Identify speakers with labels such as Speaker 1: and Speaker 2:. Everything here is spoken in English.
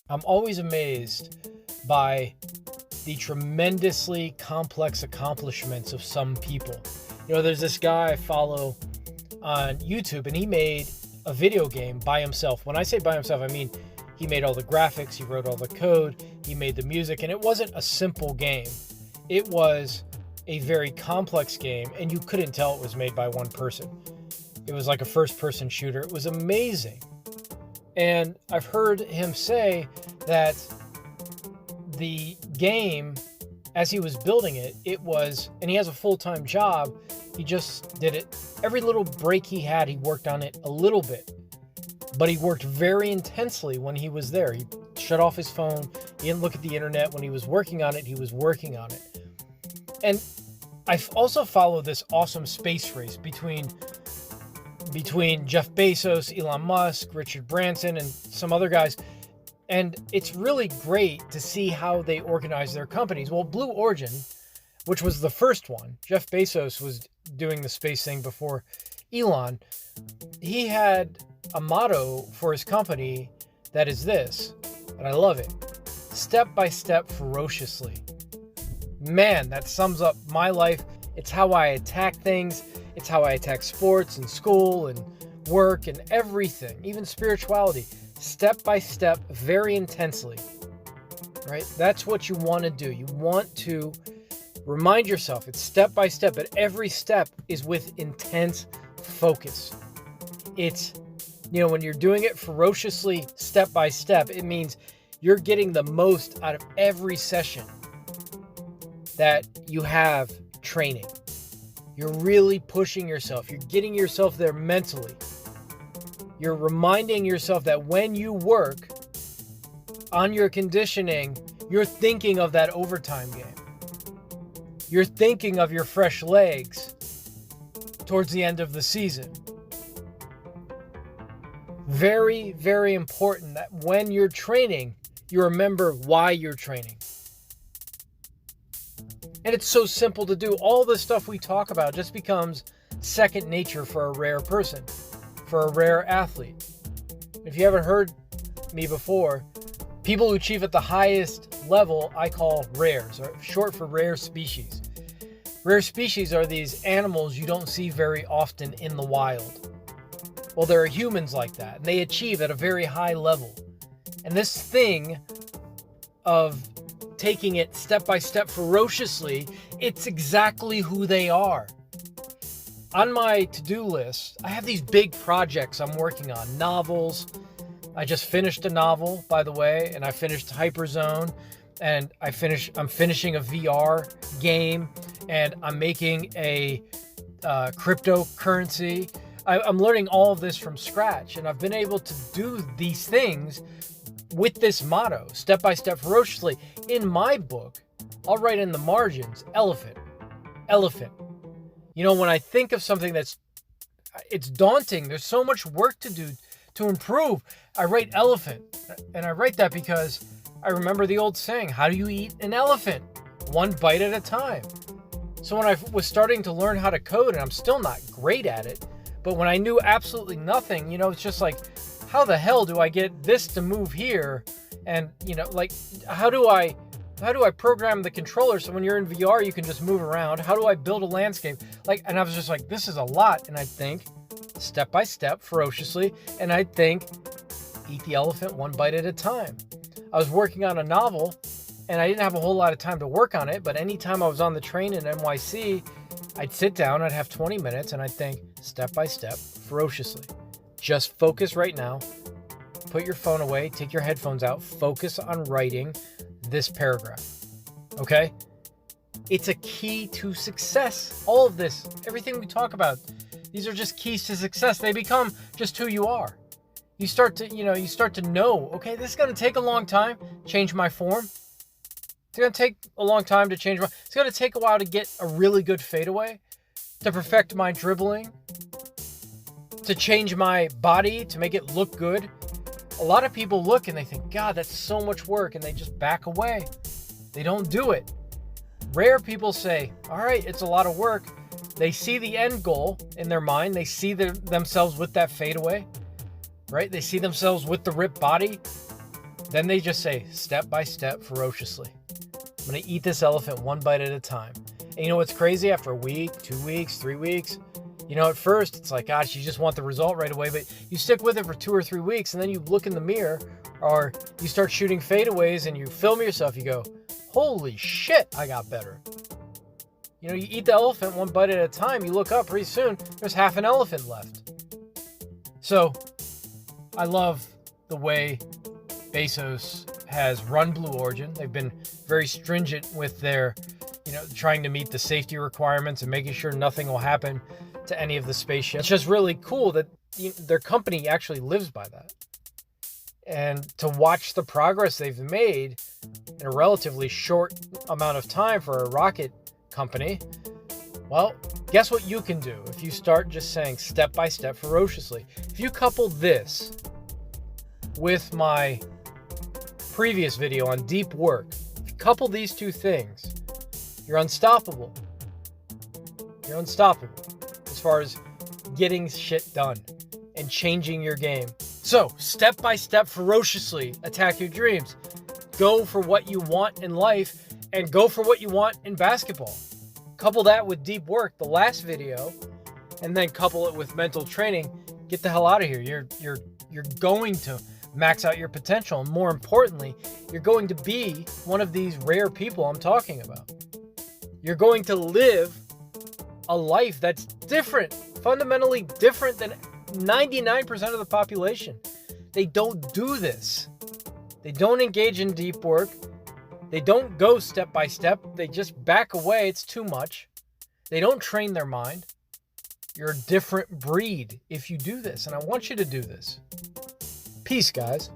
Speaker 1: I'm always amazed by the tremendously complex accomplishments of some people. There's this guy I follow on YouTube, and he made a video game by himself. When I say by himself, I mean he made all the graphics, he wrote all the code, he made the music, and it wasn't a simple game. It was a very complex game, and you couldn't tell it was made by one person. It was like a first-person shooter. It was amazing. And I've heard him say that the game, as he was building it, and he has a full-time job, he just did it. Every little break he had, he worked on it a little bit. But he worked very intensely when he was there. He shut off his phone. He didn't look at the internet. When he was working on it, he was working on it. And I also follow this awesome space race between Jeff Bezos, Elon Musk, Richard Branson, and some other guys. And it's really great to see how they organize their companies. Well, Blue Origin, which was the first one, Jeff Bezos was doing the space thing before Elon. He had a motto for his company that is this, and I love it: step by step, ferociously. Man, that sums up my life. It's how I attack things. It's how I attack sports and school and work and everything, even spirituality. Step by step, very intensely, right? That's what you want to do. You want to remind yourself it's step by step, but every step is with intense focus. It's, when you're doing it ferociously, step by step, it means you're getting the most out of every session that you have training. You're really pushing yourself. You're getting yourself there mentally. You're reminding yourself that when you work on your conditioning, you're thinking of that overtime game. You're thinking of your fresh legs towards the end of the season. Very, very important that when you're training, you remember why you're training. And it's so simple to do. All the stuff we talk about just becomes second nature for a rare person, for a rare athlete. If you haven't heard me before, people who achieve at the highest level I call rares, or short for rare species. Rare species are these animals you don't see very often in the wild. Well, there are humans like that, and they achieve at a very high level. And this thing of taking it step by step ferociously, it's exactly who they are. On my to-do list, I have these big projects I'm working on, novels. I just finished a novel, by the way, and I finished Hyperzone, and I'm finishing a VR game, and I'm making a cryptocurrency. I'm learning all of this from scratch, and I've been able to do these things with this motto, step by step, ferociously. In my book, I'll write in the margins, elephant. When I think of something it's daunting, there's so much work to do to improve, I write elephant. And I write that because I remember the old saying, how do you eat an elephant? One bite at a time. So when I was starting to learn how to code, and I'm still not great at it, but when I knew absolutely nothing, it's just like, how the hell do I get this to move here? And, how do I program the controller so when you're in VR, you can just move around? How do I build a landscape? And I was just like, this is a lot. And I'd think step by step, ferociously. And I'd think, eat the elephant one bite at a time. I was working on a novel, and I didn't have a whole lot of time to work on it. But anytime I was on the train in NYC, I'd sit down, I'd have 20 minutes, and I'd think step by step, ferociously. Just focus right now. Put your phone away, take your headphones out, focus on writing this paragraph. Okay? It's a key to success. All of this, everything we talk about, these are just keys to success. They become just who you are. You start to know, okay, this is going to take a long time, change my form. It's going to take a long time to change it's going to take a while to get a really good fadeaway, to perfect my dribbling, to change my body, to make it look good. A lot of people look and they think, God, that's so much work, and they just back away. They don't do it. Rare people say, all right, it's a lot of work. They see the end goal in their mind. They see themselves with that fadeaway, right? They see themselves with the ripped body. Then they just say, step by step, ferociously. I'm going to eat this elephant one bite at a time. And you know what's crazy? After a week, 2 weeks, 3 weeks, at first it's like, gosh, you just want the result right away, but you stick with it for 2 or 3 weeks, and then you look in the mirror, or you start shooting fadeaways and you film yourself. You go, holy shit, I got better. You eat the elephant one bite at a time. You look up, pretty soon, there's half an elephant left. So I love the way Bezos has run Blue Origin. They've been very stringent with their, trying to meet the safety requirements and making sure nothing will happen to any of the spaceships. It's just really cool that their company actually lives by that. And to watch the progress they've made in a relatively short amount of time for a rocket company, well, guess what you can do if you start just saying step by step, ferociously. If you couple this with my previous video on deep work, if you couple these two things, you're unstoppable. You're unstoppable as far as getting shit done and changing your game. So, step by step, ferociously attack your dreams. Go for what you want in life and go for what you want in basketball. Couple that with deep work, the last video, and then couple it with mental training. Get the hell out of here. You're going to max out your potential. And more importantly, you're going to be one of these rare people I'm talking about. You're going to live a life that's different, fundamentally different than 99% of the population. They don't do this. They don't engage in deep work. They don't go step by step. They just back away. It's too much. They don't train their mind. You're a different breed if you do this, and I want you to do this. Peace, guys.